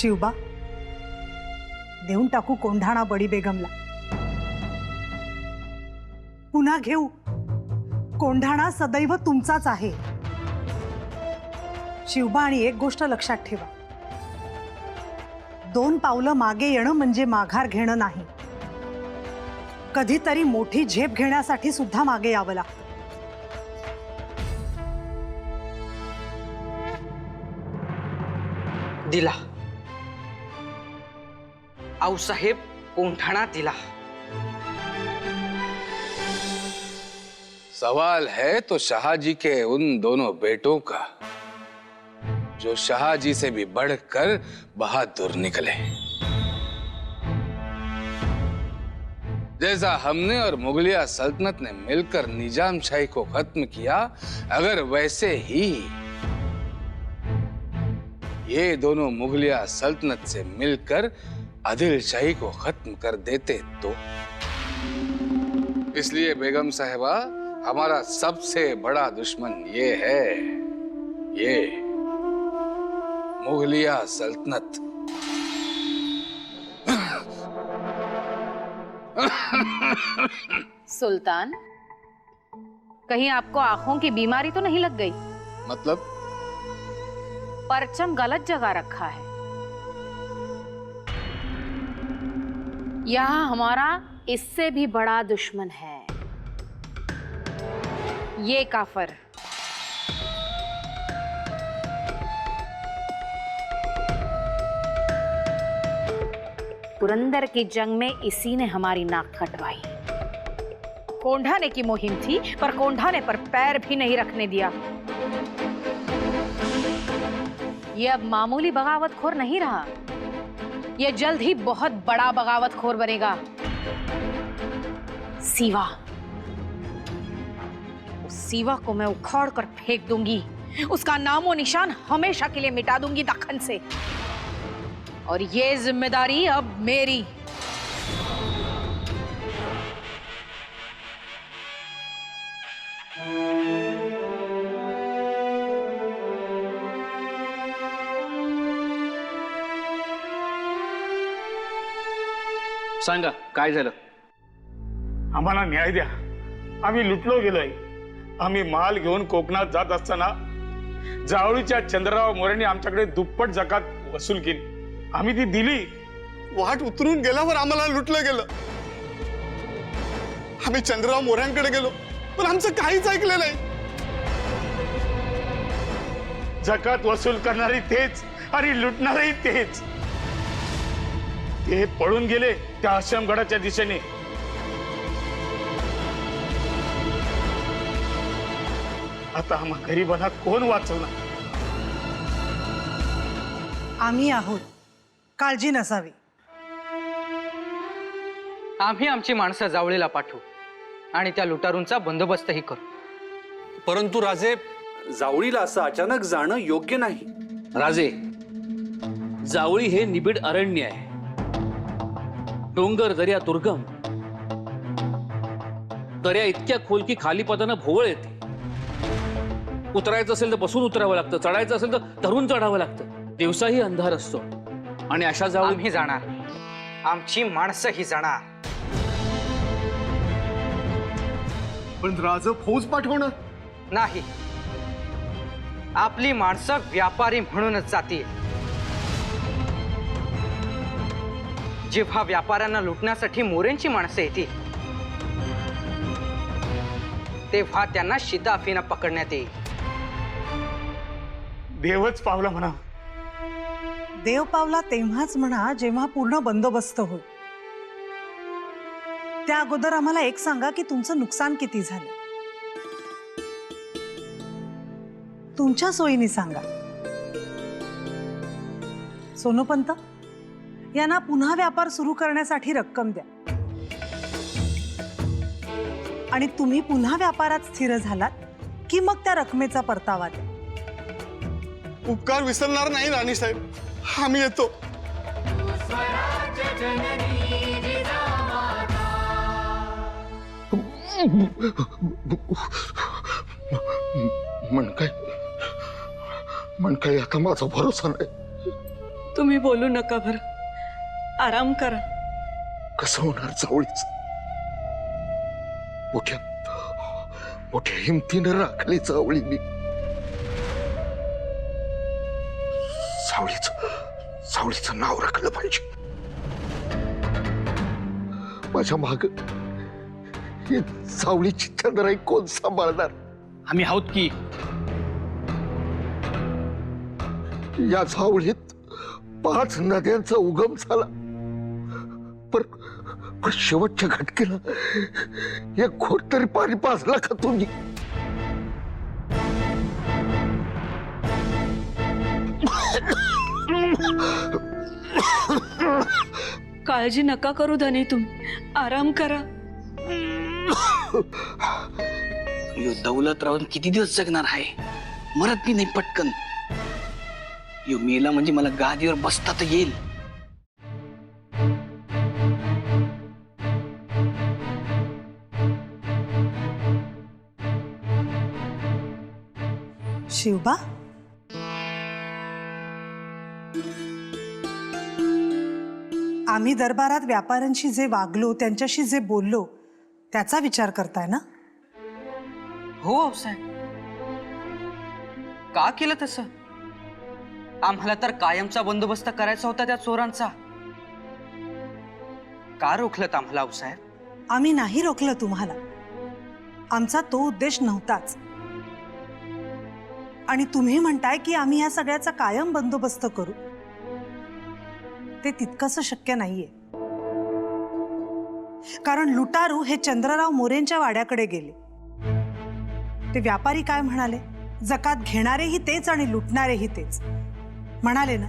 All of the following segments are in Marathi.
शिवबा, देऊन टाकू कोंढाणा बडी बेगमला. पुन्हा घेऊ. कोंढाणा सदैव तुमचाच आहे. शिवबा, आणि एक गोष्ट लक्षात ठेवा, 2 पावलं मागे येणं म्हणजे माघार घेणं नाही. कधीतरी मोठी झेप घेण्यासाठी सुद्धा मागे यावं लागतं. दिला आऊसाहेब, कोंढाणा दिला. सवाल है तो शाहजी के उन दोनों बेटों का जो शाहजी से भी बढ़कर बहादुर निकले. जैसा हमने और मुगलिया सल्तनत ने मिलकर निजाम शाही को खत्म किया, अगर वैसे ही ये दोनों मुगलिया सल्तनत से मिलकर आदिल शाही को खत्म कर देते तो. इसलिए बेगम साहिबा, हमारा सबसे बड़ा दुश्मन ये है, ये मुगलिया सल्तनत. सुल्तान, कहीं आपको आंखों की बीमारी तो नहीं लग गई? मतलब? परचम गलत जगह रखा है. यहाँ हमारा इससे भी बड़ा दुश्मन है, ये काफर. पुरंदर की जंग में इसी ने हमारी नाक कटवाई. कोंढाने की मुहिम थी, पर कोंढाने पर पैर भी नहीं रखने दिया. ये अब मामूली बगावतखोर नहीं रहा, ये जल्द ही बहुत बड़ा बगावतखोर बनेगा. सीवा, उस सीवा को मैं उखाड़ कर फेंक दूंगी. उसका नामो निशान हमेशा के लिए मिटा दूंगी दक्खन से. और ये जिम्मेदारी अब मेरी. सांगा, काय झालं? आम्हाला न्याय द्या. आम्ही लुटलो गेलोय. आम्ही माल घेऊन कोकणात जात असताना जावळीच्या चंद्रराव मोरेंनी आमच्याकडे दुप्पट जकात वसूल केली. आम्ही ती दिली. वाट उतरून गेल्यावर आम्हाला लुटलं गेलं. आम्ही चंद्रराव मोऱ्यांकडे गेलो, पण आमचं काहीच ऐकलं नाही. जकात वसूल करणारी तेच आणि लुटणारही तेच. ते पळून गेले त्या आश्रमगडाच्या दिशेने. आता आम्हा गरिबांना कोण वाचवणार? आम्ही आहोत, काळजी नसावी. आम्ही आमची माणसं जावळीला पाठवू आणि त्या लुटारूंचा बंदोबस्तही करू. परंतु राजे, जावळीला असं अचानक जाणं योग्य नाही. राजे, जावळी हे निबिड अरण्य आहे. डोंगर, दर्या दुर्गम. दर्या इतक्या खोल की खाली पदानं भोवळ येते. उतरायचं असेल तर बसून उतरावं लागतं, चढायचं असेल तर धरून चढावं लागतं. दिवसाही अंधार असतो. आणि अशा जावळी आम्ही जाणार, आमची माणसंही जाणार. पण राज फौज पाठवणं नाही, आपली माणसं व्यापारी म्हणूनच जातील. जेव्हा व्यापाऱ्यांना लुटण्यासाठी मोरेंची माणसं येतील, तेव्हा त्यांना शिदाफीनं पकडण्यात येईल. देवच पावला म्हणा. देव पावला तेव्हाच म्हणा जेव्हा पूर्ण बंदोबस्त होईल. त्या अगोदर आम्हाला एक सांगा की तुमचं नुकसान किती झालं. तुमच्या सोयीने सांगा. सोनोपंत, यांना पुन्हा व्यापार सुरू करण्यासाठी रक्कम द्या. आणि तुम्ही पुन्हा व्यापारात स्थिर झालात की मग त्या रकमेचा परतावा द्या. उपकार विसरणार नाही राणी साहेब. आम्ही येतो. मन काही आता माझा भरोसा नाही. तुम्ही बोलू नका बरं, आराम करा. कसं होणार जावळीच? मोठ्या मोठ्या हिमतीनं राखली जावळी मी. सावळीचं नाव राखलं पाहिजे. माझ्या माग ही सावळीची चंद्राई कोण सांभाळणार? आम्ही आहोत की. या सावळीत 5 नद्यांचा उगम झाला, पण शेवटच्या घटकेला एक घोट तरी पाणी पाजला का तुम्ही? काळजी नका करू धनी, तुम्ही आराम करा. यो दौलत राहून किती दिवस जगणार आहे? मरत बी नाही पटकन. यो मेला म्हणजे मला गादीवर बसता तर येईल. शिवबा, आम्ही दरबारात व्यापाऱ्यांशी जे वागलो, त्यांच्याशी जे बोललो, त्याचा विचार करताय ना? हो आऊसाहेब, का केलं तसं? आम्हाला तर कायमचा बंदोबस्त करायचा होता त्या चोरांचा. का रोखलं आम्हाला आऊसाहेब? आम्ही नाही रोखलं तुम्हाला. आमचा तो उद्देश नव्हताच. आणि तुम्ही म्हणताय की आम्ही या सगळ्याचा कायम बंदोबस्त करू. ते तितकंसं शक्य नाहीये. कारण लुटारू हे चंद्रराव मोरेंच्या वाड्याकडे गेले. ते व्यापारी काय म्हणाले? जकात घेणारेही तेच आणि लुटणारेही तेच म्हणाले ना?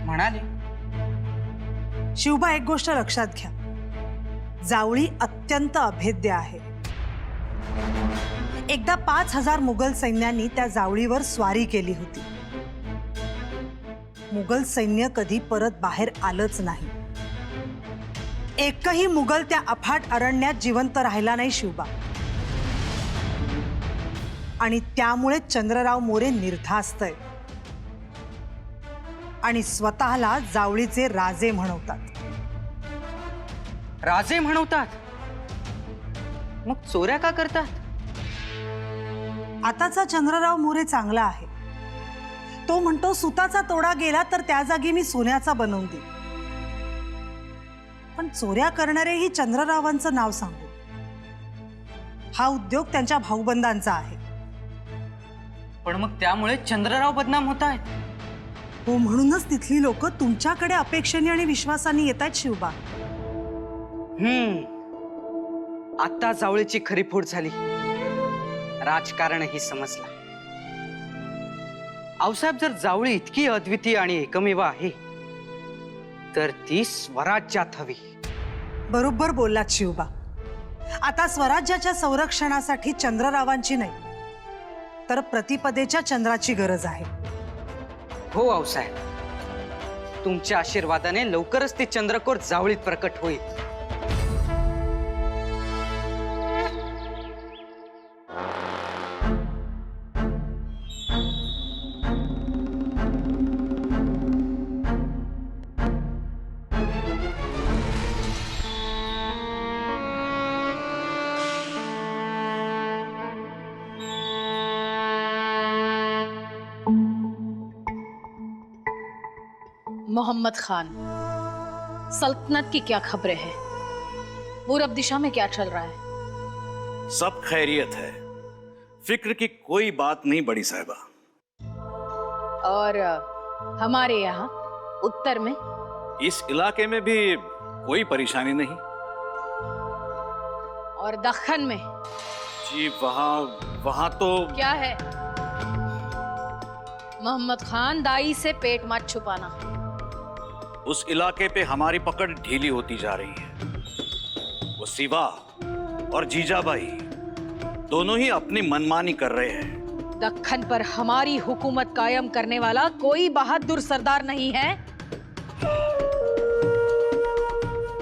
म्हणाले. शिवबा, एक गोष्ट लक्षात घ्या, जावळी अत्यंत अभेद्य आहे. एकदा 5,000 मुघल सैन्यांनी त्या जावळीवर स्वारी केली होती. मुघल सैन्य कधी परत बाहेर आलंच नाही. एकही मुघल त्या अफाट अरण्यात जिवंत राहिला नाही शिवबा. आणि त्यामुळे चंद्रराव मोरे निर्धास्तय आणि स्वतःला जावळीचे राजे म्हणवतात. राजे म्हणवतात? मग चोऱ्या का करतात? आताचा चंद्रराव मोरे चांगला आहे. तो म्हणतो सुताचा तोडा गेला तर त्या जागी मी सोन्याचा बनवून देईन. पण चोऱ्या करणारेही चंद्ररावांचं नाव सांगू. हा उद्योग त्यांच्या भाऊबंदांचा आहे. पण मग त्यामुळे चंद्रराव बदनाम होत आहेत. हो, म्हणूनच तिथली लोक तुमच्याकडे अपेक्षेने आणि विश्वासाने येत आहेत शिवबा. आता जावळीची खरी फूट झाली. राजकारणही समजलं. आऊसाहेब, जर जावळी इतकी अद्वितीय आणि एकमेव आहे तर ती स्वराज्यात हवी. बरोबर बोललात शिवबा. आता स्वराज्याच्या संरक्षणासाठी चंद्ररावांची नाही तर प्रतिपदेच्या चंद्राची गरज आहे. हो आऊसाहेब, तुमच्या आशीर्वादाने लवकरच ती चंद्रकोर जावळीत प्रकट होईल. मोहम्मद खान, सल्तनत की क्या खबरें हैं? पूरब दिशा में क्या चल रहा है? सब खैरियत है, फिक्र की कोई बात नहीं बड़ी साहिबा। और हमारे यहाँ उत्तर में? इस इलाके में भी कोई परेशानी नहीं। और दक्खन में? जी वहाँ तो क्या है? मोहम्मद खान, दाई से पेट मत छुपाना। उस इलाके पे हमारी पकड़ ढीली होती जा रही है। वो सिवा और जीजाबाई दोनों ही अपनी मनमानी कर रहे हैं। दक्खन पर हमारी हुकूमत कायम करने वाला कोई बहादुर सरदार नहीं है।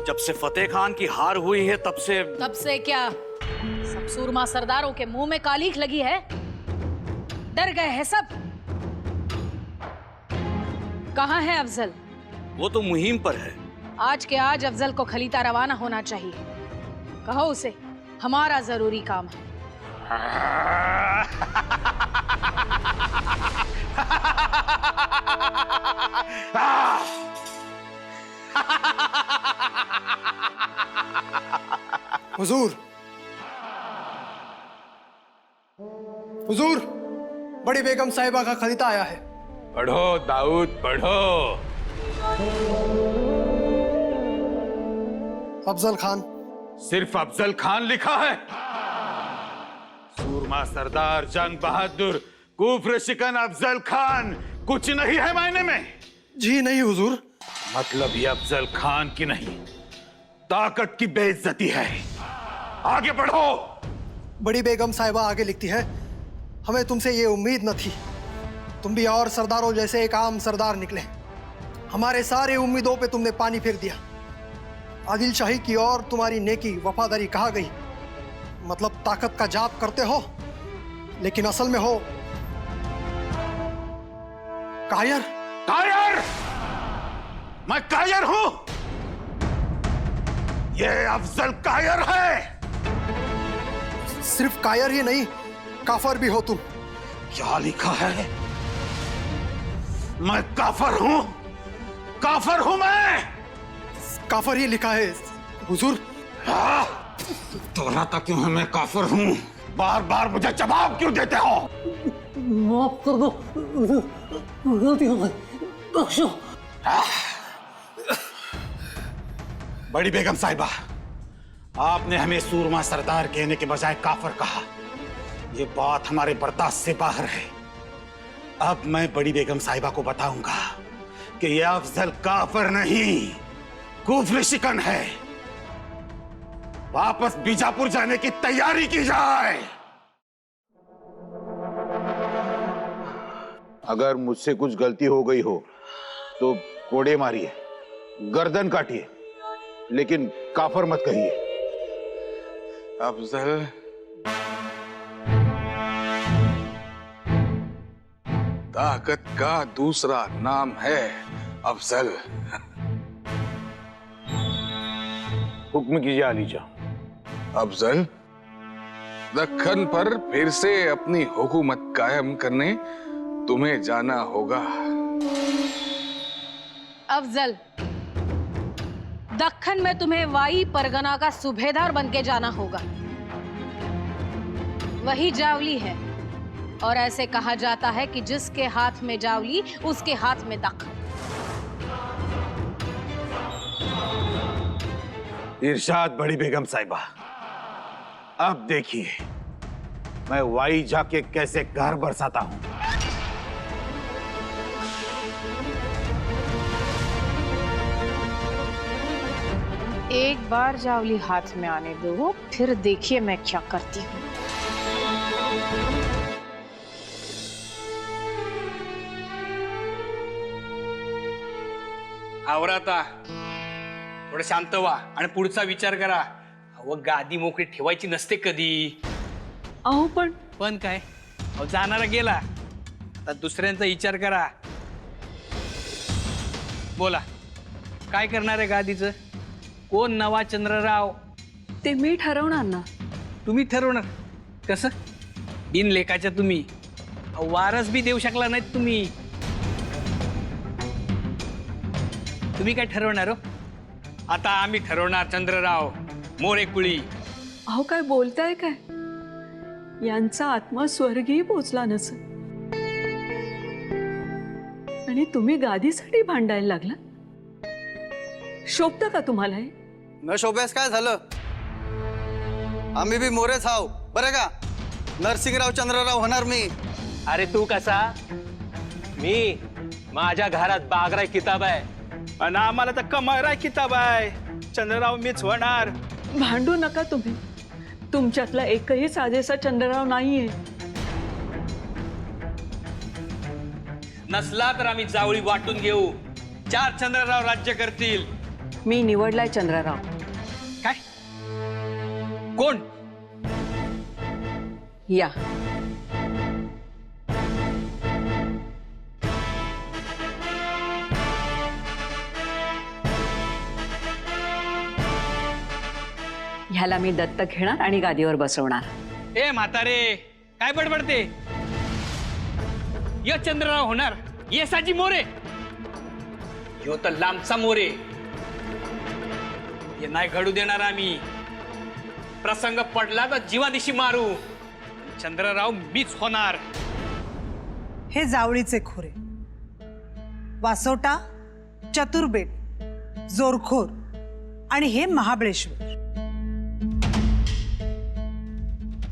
जब से फतेह खान की हार हुई है तब से क्या सब सूरमा सरदारों के मुंह में कालीख लगी है? डर गए हैं सब। कहाँ है अफजल? वो तो मुहिम पर है। आज के आज अफजल को खलीता रवाना होना चाहिए। कहो उसे हमारा जरूरी काम है। हुजूर, हुजूर, बड़ी बेगम साहिबा का खलीता आया है। पढ़ो दाऊद पढ़ो। अफजल खान। सिर्फ अफजल खान लिखा है? सूरमा सरदार जंग बहादुर कुफ्र शिकन अफजल खान कुछ नहीं है मायने में? जी नहीं हुजूर। मतलब ये अफजल खान की नहीं, ताकत की बेइज्जती है। आगे बढ़ो। बड़ी बेगम साहिबा आगे लिखती है, हमें तुमसे ये उम्मीद न थी। तुम भी और सरदारों जैसे एक आम सरदार निकले। हमारे सारे उम्मीदों पे तुमने पानी फेर दिया। आदिल शाही की और तुम्हारी नेकी वफादारी कहा गई। मतलब ताकत का जाप करते हो, लेकिन असल में हो कायर। कायर? मैं कायर हूं? ये अफजल कायर है। सिर्फ कायर ही नहीं, काफर भी हो तुम। क्या लिखा है? मैं काफर हूं? काफर हूं मैं? काफर ही लिखा है हुजूर। दोहराता क्यों है मैं काफर हूं? बार बार मुझे जवाब क्यों देते हो? माफ कर दो, गलती हो गई, बख्शो। बड़ी बेगम साहिबा, आपने हमें सूरमा सरदार कहने के बजाय काफर कहा। ये बात हमारे बर्दाश्त से बाहर है। अब मैं बड़ी बेगम साहिबा को बताऊंगा कि ये अफजल काफर नहीं, कुफ्र शिकन है। वापस बीजापुर जाने की तैयारी की जाए। अगर मुझसे कुछ गलती हो गई हो तो कोड़े मारिए, गर्दन काटिए, लेकिन काफर मत कहिए। अफजल ताकत का दूसरा नाम है अफजल। हुक्म कीजिए आलीजा। अफजल, दक्खन पर फिर से अपनी हुकूमत कायम करने तुम्हें जाना होगा। अफजल, दक्खन में तुम्हें वाई परगना का सूबेदार बनके जाना होगा। वही जावली है, और ऐसे कहा जाता है कि जिसके हाथ में जावली उसके हाथ में दक्खन। इरशाद बड़ी बेगम साहिबा। अब देखिए मैं वाई जाके कैसे घर बरसाता हूं। एक बार जावली हाथ में आने दो, फिर देखिए मैं क्या करती हूँ। आवराता थोडं शांत व्हा आणि पुढचा विचार करा। अहो गादी मोकळी ठेवायची नसते कधी। अहो पण काय, अहो जाणारा गेला, आता दुसऱ्यांचा विचार करा। बोला, काय करणार आहे गादीचं? कोण नवा चंद्रराव? ते मी ठरवणार ना। तुम्ही ठरवणार कसं? बिन लेखाच्या तुम्ही अहो, वारस बी देऊ शकला नाहीत तुम्ही। तुम्ही काय ठरवणार हो? आता आम्ही ठरवणार चंद्रराव मोरे कुळी। अहो काय बोलताय काय? यांचा आत्मा स्वर्गीय पोचला नसेल आणि तुम्ही गादीसाठी भांडायला लागला? शोभतं का तुम्हाला हे? न शोभ्यास काय झालं? आम्ही बी मोरेच हाव बरं का? नरसिंगराव चंद्रराव होणार मी। अरे तू कसा? मी माझ्या घरात बागराय किताब आहे आणि आम्हाला तर कमळराय किताब आहे। चंद्रराव मीच होणार। भांडू नका तुम्ही। तुमच्यातला एकही साजेसा चंद्रराव नाहीये। नसला तर आम्ही जावळी वाटून घेऊ। 4 चंद्रराव राज्य करतील। मी निवडलाय चंद्रराव। काय? कोण? या ह्याला मी दत्तक घेणार आणि गादीवर बसवणार. ए म्हातारे, काय बडबडते? य चंद्रराव होणार येसाजी मोरे. ह्यो तर लांबचा मोरे. हे नाही घडू देणार आम्ही. प्रसंग पडला तर जीवादिशी मारू. चंद्रराव मीच होणार. हे जावळीचे खोरे, वासोटा, चतुर्बेट, जोरखोर आणि हे महाबळेश्वर.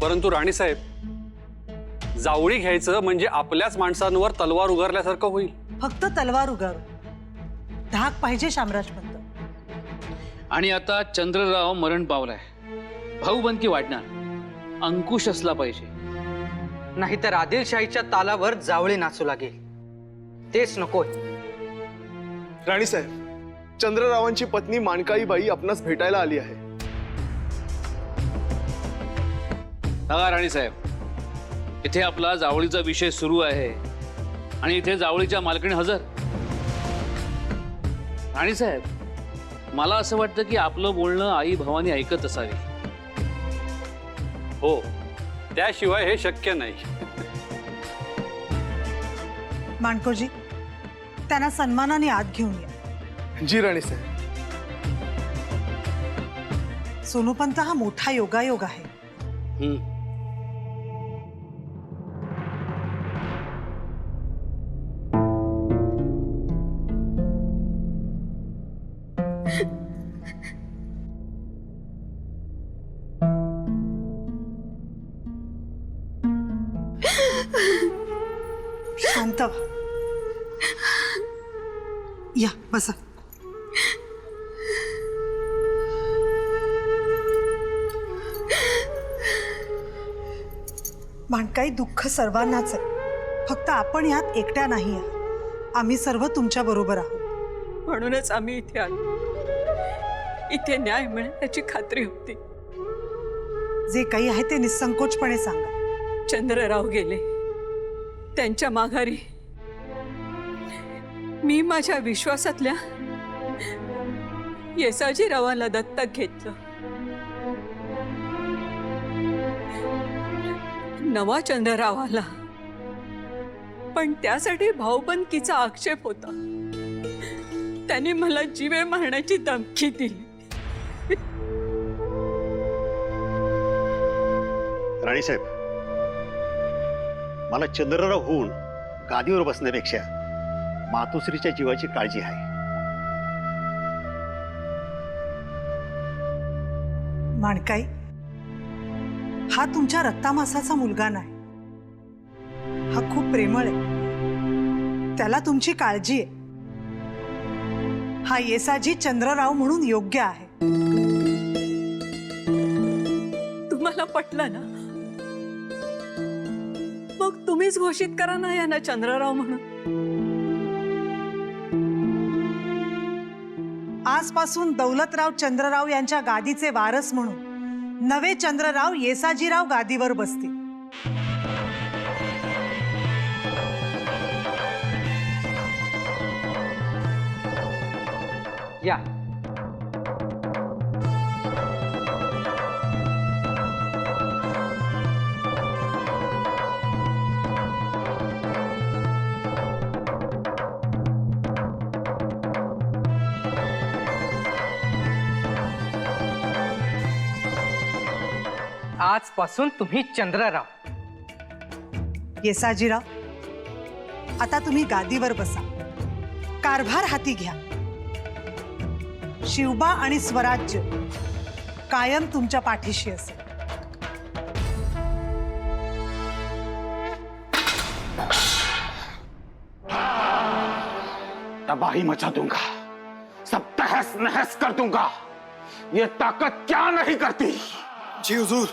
परंतु राणीसाहेब, जावळी घ्यायचं म्हणजे आपल्याच माणसांवर तलवार उगारल्यासारखं होईल. फक्त तलवार उगारू, धाक पाहिजे शामराज पंत. आणि आता चंद्रराव मरण पावलाय. भाऊबंदकी वाढणार. अंकुश असला पाहिजे. नाहीतर आदिलशाहीच्या तालावर जावळी नाचू लागेल. तेच नकोय. राणीसाहेब, चंद्ररावांची पत्नी माणकाईबाई आपणास भेटायला आली आहे. बघा राणीसाहेब, इथे आपला जावळीचा विषय सुरू आहे आणि इथे जावळीच्या मालकीण हजर. राणीसाहेब, मला असं वाटतं की आपलं बोलणं आई भवानी ऐकत असावी. हो, त्याशिवाय हे शक्य नाही. माणकोजी, त्यांना सन्मानाने आत घेऊन या. जी राणीसाहेब. सोनूपंत, हा मोठा योगायोग आहे. शांत व्हा. या बसा. माणकाई, दुःख सर्वांनाच आहे. फक्त आपण यात एकट्या नाही आहात. आम्ही सर्व तुमच्या बरोबर आहोत. म्हणूनच आम्ही इथे आलो. इथे न्याय मिळेल याची खात्री होती. जे काही आहे ते निसंकोचपणे सांगा. चंद्रराव गेले, त्यांच्या माघारी मी माझ्या विश्वासातल्या येसाजीरावांना दत्तक घेतलं. नवा चंद्रराव आला, पण त्यासाठी भाऊबंदकीचा आक्षेप होता. त्याने मला जीवे मारण्याची धमकी दिली. राणीसाहेब, मला चंद्रराव होऊन गादीवर बसण्यापेक्षा मातोश्रीच्या जीवाची काळजी आहे. माणकाई, हा तुमच्या रक्तामासाचा मुलगा नाही. हा खूप प्रेमळ आहे. त्याला तुमची काळजी आहे. हा येसाजी चंद्रराव म्हणून योग्य आहे. तुम्हाला पटलं ना? मग तुम्हीच घोषित करा ना यांना चंद्रराव म्हणून. आजपासून दौलतराव चंद्रराव यांच्या गादीचे वारस म्हणून नवे चंद्रराव येसाजीराव गादीवर बसतील. या. आजपासून तुम्ही चंद्रराव. येसाजीराव, आता तुम्ही गादीवर बसा. कारभार हाती घ्या. शिवबा आणि स्वराज्य कायम तुमच्या पाठीशी असेल. तबाही मचा दूंगा, सब तहस नहस कर दूंगा. ये ताकत क्या नहीं करती. जी हुजूर.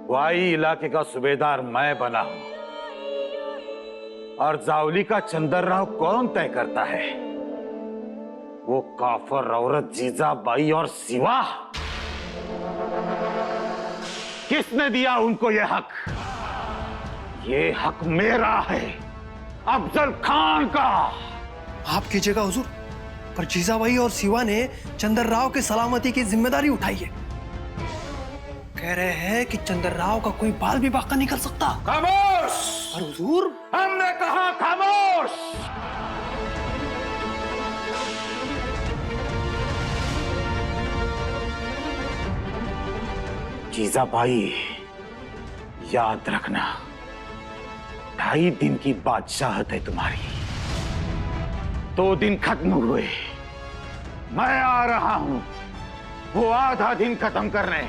वाई इलाके का सूबेदार मैं बना हूं और जावली का चंद्रराव कौन तय करता है? वो काफर औरत जीजाबाई और सिवा. किसने दिया उनको ये हक? ये हक मेरा है, अफजल खान का. आप कीजिएगा हुजूर. पर जीजाबाई और शिवा ने चंद्रराव की सलामती की जिम्मेदारी उठाई है। कह रहे हैं कि चंद्रराव का कोई बाल भी बाका निकल सकता। खामोश! पर हुजूर, हमने कहा खामोश! जीजाबाई, याद रखना, 2.5 दिन की बादशाहत है तुम्हारी। 2 दिन खत्म हुए, मैं आ रहा हूं वो आधा दिन खत्म करने।